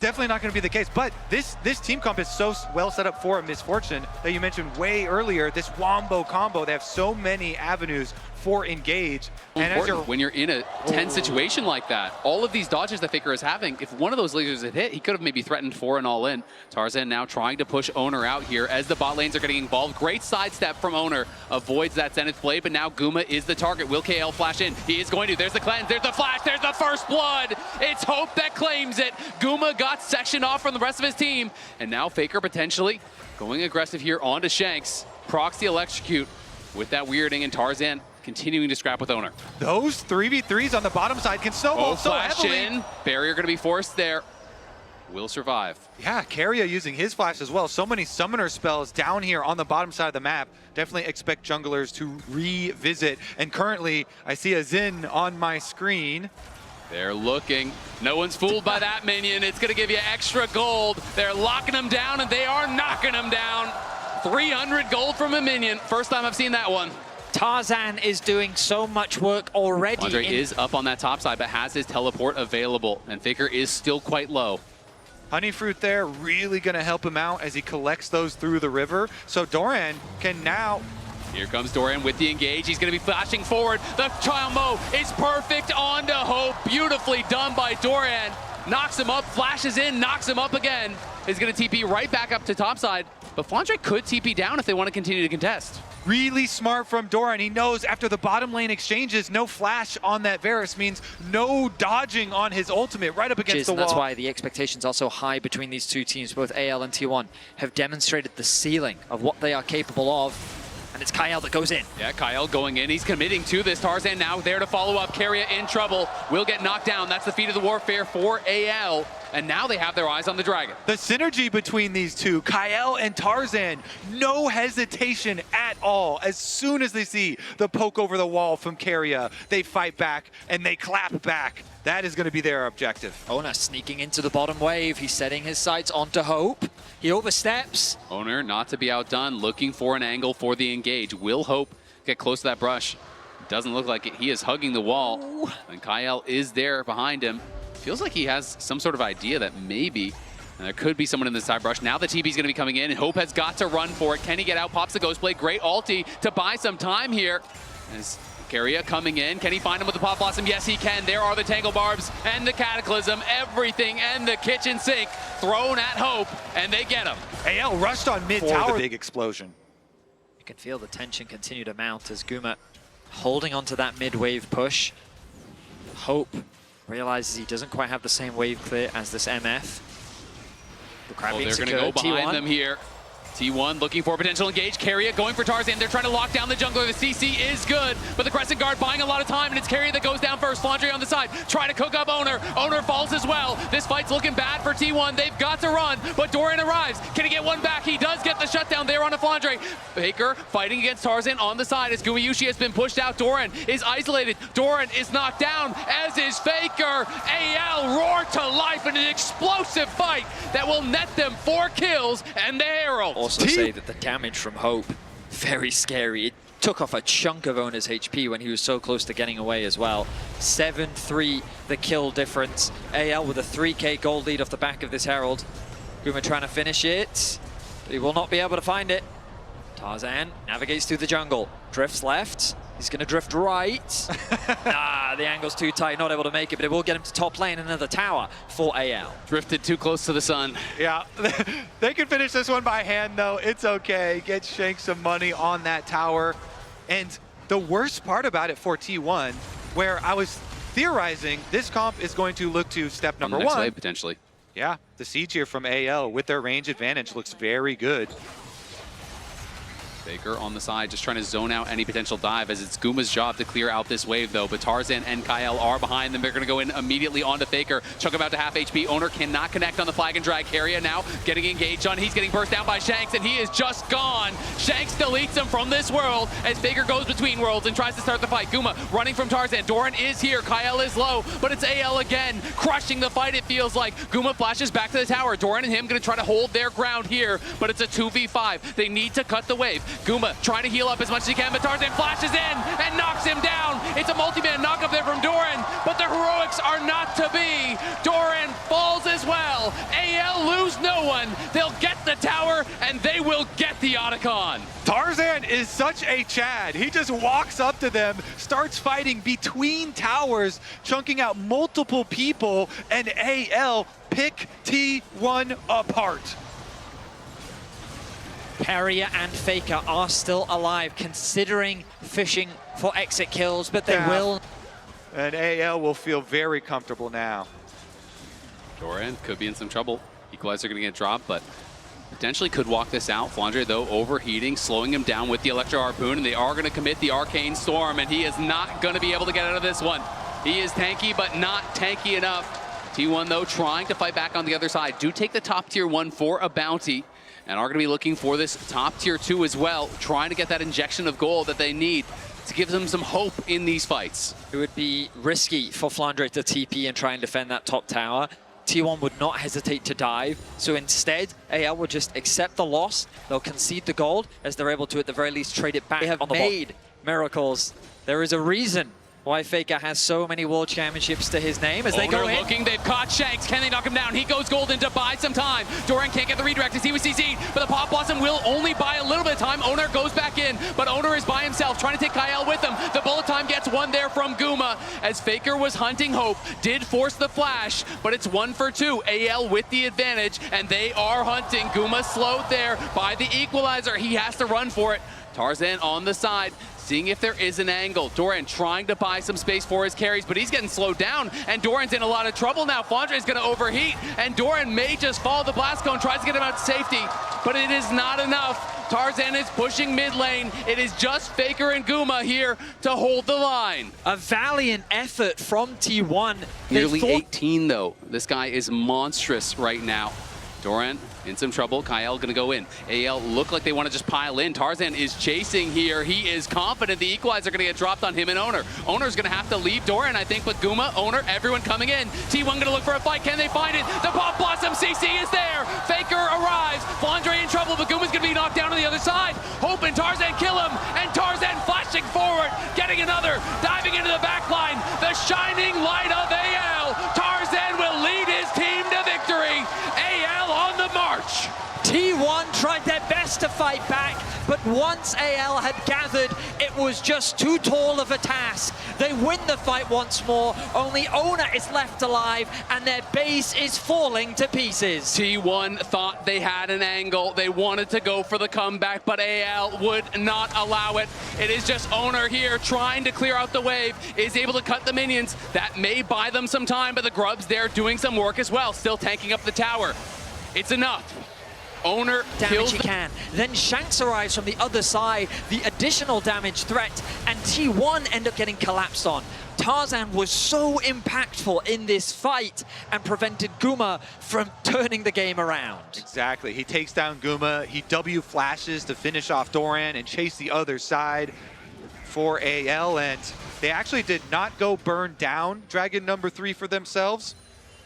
Definitely not going to be the case, but this team comp is so well set up for Misfortune that you mentioned way earlier, this wombo combo. They have so many avenues for engage. And as when you're in a tense situation like that, all of these dodges that Faker is having, if one of those lasers had hit, he could have maybe threatened for an all-in. Tarzan now trying to push Owner out here as the bot lanes are getting involved. Great sidestep from Owner, avoids that Zenith blade, but now Guma is the target. Will KL flash in? He is going to. There's the cleanse, there's the flash, there's the first blood. It's Hope that claims it. Guma got sectioned off from the rest of his team, and now Faker potentially going aggressive here onto Shanks. Procs the electrocute with that weirding, and Tarzan continuing to scrap with Owner. Those 3v3s on the bottom side can snowball so heavily. In. Barrier going to be forced there. Will survive. Yeah, Keria using his flash as well. So many summoner spells down here on the bottom side of the map. Definitely expect junglers to revisit. And currently, I see a Xin on my screen. They're looking. No one's fooled by that minion. It's going to give you extra gold. They're locking them down, and they are knocking them down. 300 gold from a minion. First time I've seen that one. Tarzan is doing so much work already. Andre is up on that top side, but has his teleport available, and Faker is still quite low. Honeyfruit there really going to help him out as he collects those through the river. So Doran can now... Here comes Doran with the engage. He's going to be flashing forward. The combo is perfect onto Hope. Beautifully done by Doran. Knocks him up, flashes in, knocks him up again. He's going to TP right back up to topside. But Flandre could TP down if they want to continue to contest. Really smart from Doran. He knows after the bottom lane exchanges, no flash on that Varus means no dodging on his ultimate right up against the wall. That's why the expectations are so high between these two teams. Both AL and T1 have demonstrated the ceiling of what they are capable of. And it's Kyle that goes in. Yeah, Kyle going in. He's committing to this. Tarzan now there to follow up. Keria in trouble. Will get knocked down. That's the feat of the warfare for AL. And now they have their eyes on the dragon. The synergy between these two, Kyle and Tarzan, no hesitation at all. As soon as they see the poke over the wall from Keria, they fight back and they clap back. That is going to be their objective. Owner sneaking into the bottom wave. He's setting his sights onto Hope. He oversteps. Owner, not to be outdone, looking for an angle for the engage. Will Hope get close to that brush? Doesn't look like it. He is hugging the wall. Ooh. And Kyle is there behind him. Feels like he has some sort of idea that maybe there could be someone in the side brush. Now the TP's going to be coming in, and Hope has got to run for it. Can he get out? Pops the Ghost Blade. Great ulti to buy some time here. As Keria coming in. Can he find him with the Pop Blossom? Yes, he can. There are the Tangle Barbs and the Cataclysm. Everything and the kitchen sink thrown at Hope, and they get him. AL rushed on mid-tower. For the big explosion. You can feel the tension continue to mount as Guma holding onto that mid-wave push. Hope realizes he doesn't quite have the same wave clear as this MF. The crab they're going to go behind them here. T1 looking for potential engage. Keria going for Tarzan. They're trying to lock down the jungler. The CC is good, but the Crescent Guard buying a lot of time, and it's Keria that goes down first. Flandre on the side, trying to cook up Owner. Owner falls as well. This fight's looking bad for T1. They've got to run, but Doran arrives. Can he get one back? He does get the shutdown there on a Flandre. Faker fighting against Tarzan on the side as Gumayushi has been pushed out. Doran is isolated. Doran is knocked down, as is Faker. AL roar to life in an explosive fight that will net them 4 kills and the Herald. Also say that the damage from Hope, very scary. It took off a chunk of Owner's HP when he was so close to getting away as well. 7-3 the kill difference. AL with a 3k gold lead off the back of this Herald. Guma trying to finish it. He will not be able to find it. Tarzan navigates through the jungle. Drifts left. He's going to drift right. The angle's too tight, not able to make it, but it will get him to top lane, another tower for AL. Drifted too close to the sun. Yeah, they can finish this one by hand, though. It's okay. Get Shank some money on that tower. And the worst part about it for T1, where I was theorizing this comp is going to look to step number 1. Next wave, potentially. Yeah, the siege here from AL with their range advantage looks very good. Faker on the side, just trying to zone out any potential dive, as it's Guma's job to clear out this wave, though. But Tarzan and Kyle are behind them. They're going to go in immediately onto Faker. Chuck him out to half HP. Owner cannot connect on the flag and drag. Keria now getting engaged on. He's getting burst down by Shanks, and he is just gone. Shanks deletes him from this world as Faker goes between worlds and tries to start the fight. Guma running from Tarzan. Doran is here. Kyle is low, but it's AL again, crushing the fight, it feels like. Guma flashes back to the tower. Doran and him going to try to hold their ground here, but it's a 2v5. They need to cut the wave. Guma trying to heal up as much as he can, but Tarzan flashes in and knocks him down. It's a multi-man knock up there from Doran, but they're heroics are not to be. Doran falls as well. AL lose no one. They'll get the tower, and they will get the Otacon. Tarzan is such a Chad. He just walks up to them, starts fighting between towers, chunking out multiple people, and AL pick T1 apart. Carrier and Faker are still alive, considering fishing for exit kills, but they will. And AL will feel very comfortable now. Doran could be in some trouble. Equalizer going to get dropped, but potentially could walk this out. Flandre, though, overheating, slowing him down with the Electro Harpoon, and they are going to commit the Arcane Storm, and he is not going to be able to get out of this one. He is tanky, but not tanky enough. T1, though, trying to fight back on the other side. Do take the top tier 1 for a bounty, and are going to be looking for this top tier 2 as well, trying to get that injection of gold that they need to give them some hope in these fights. It would be risky for Flandre to TP and try and defend that top tower. T1 would not hesitate to dive, so instead, AL will just accept the loss. They'll concede the gold, as they're able to, at the very least, trade it back. They have made miracles. There is a reason why Faker has so many world championships to his name as they go in. Looking, they've caught Shanks. Can they knock him down? He goes golden to buy some time. Doran can't get the redirect as he was CC'd, but the Pop Blossom will only buy a little bit of time. Owner goes back in, but Owner is by himself, trying to take Kyle with him. The bullet time gets one there from Guma, as Faker was hunting Hope, did force the flash, but it's 1 for 2. AL with the advantage, and they are hunting. Guma slowed there by the equalizer. He has to run for it. Tarzan on the side, seeing if there is an angle. Doran trying to buy some space for his carries, but he's getting slowed down, and Doran's in a lot of trouble now. Flandre is going to overheat, and Doran may just follow the blast cone, tries to get him out to safety, but it is not enough. Tarzan is pushing mid lane. It is just Faker and Guma here to hold the line. A valiant effort from T1. Nearly 18, though. This guy is monstrous right now. Doran in some trouble. Kyle gonna go in. AL look like they want to just pile in. Tarzan is chasing here. He is confident the equalizer gonna get dropped on him and Owner. Owner's gonna have to leave Doran, I think, with Guma, Owner, everyone coming in. T1 gonna look for a fight. Can they find it? The Pop Blossom CC is there. Faker arrives. Flandre in trouble, but Guma's gonna be knocked down on the other side. Hope and Tarzan kill him, and Tarzan flashing forward, getting another, diving into the back line. The shining light of AL. Tarzan will lead his team to victory. AL on the march. T1 tried their best to fight back, but once AL had gathered, it was just too tall of a task. They win the fight once more, only Owner is left alive, and their base is falling to pieces. T1 thought they had an angle. They wanted to go for the comeback, but AL would not allow it. It is just Owner here trying to clear out the wave, is able to cut the minions. That may buy them some time, but the Grubs there doing some work as well, still tanking up the tower. It's enough. Owner kills he can. Then Shanks arrives from the other side, the additional damage threat, and T1 end up getting collapsed on. Tarzan was so impactful in this fight and prevented Guma from turning the game around. Exactly. He takes down Guma. He W flashes to finish off Doran and chase the other side for AL. And they actually did not go burn down Dragon number 3 for themselves,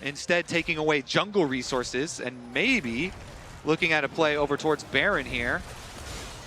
instead taking away jungle resources and maybe looking at a play over towards Baron here.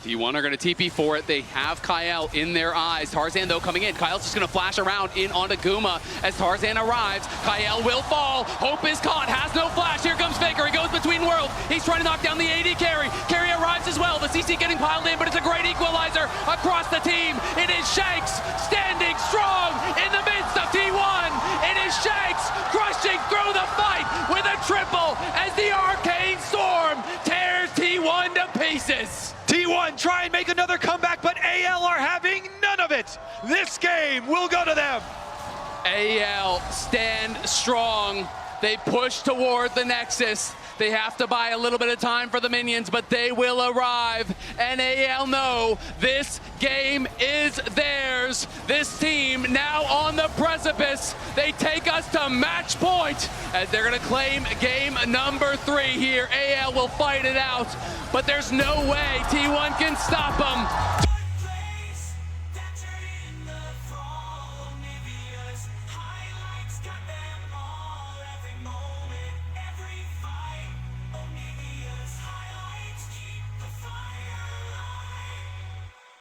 T1 are going to TP for it. They have Kyle in their eyes. Tarzan, though, coming in. Kyle's just going to flash around in onto Guma as Tarzan arrives. Kyle will fall. Hope is caught. Has no flash. Here comes Faker. He goes between worlds. He's trying to knock down the AD carry. Carry arrives as well. The CC getting piled in, but it's a great equalizer across the team. It is Shanks standing strong in the midst of T1. It is Shanks crushing through the fight with a triple as the Arcane Storm tears T1 to pieces. T1 try and make another comeback, but AL are having none of it. This game will go to them. AL stand strong. They push toward the Nexus. They have to buy a little bit of time for the minions, but they will arrive. And AL know this game is theirs. This team now on the precipice. They take us to match point as they're gonna claim game number 3 here. AL will fight it out, but there's no way T1 can stop them.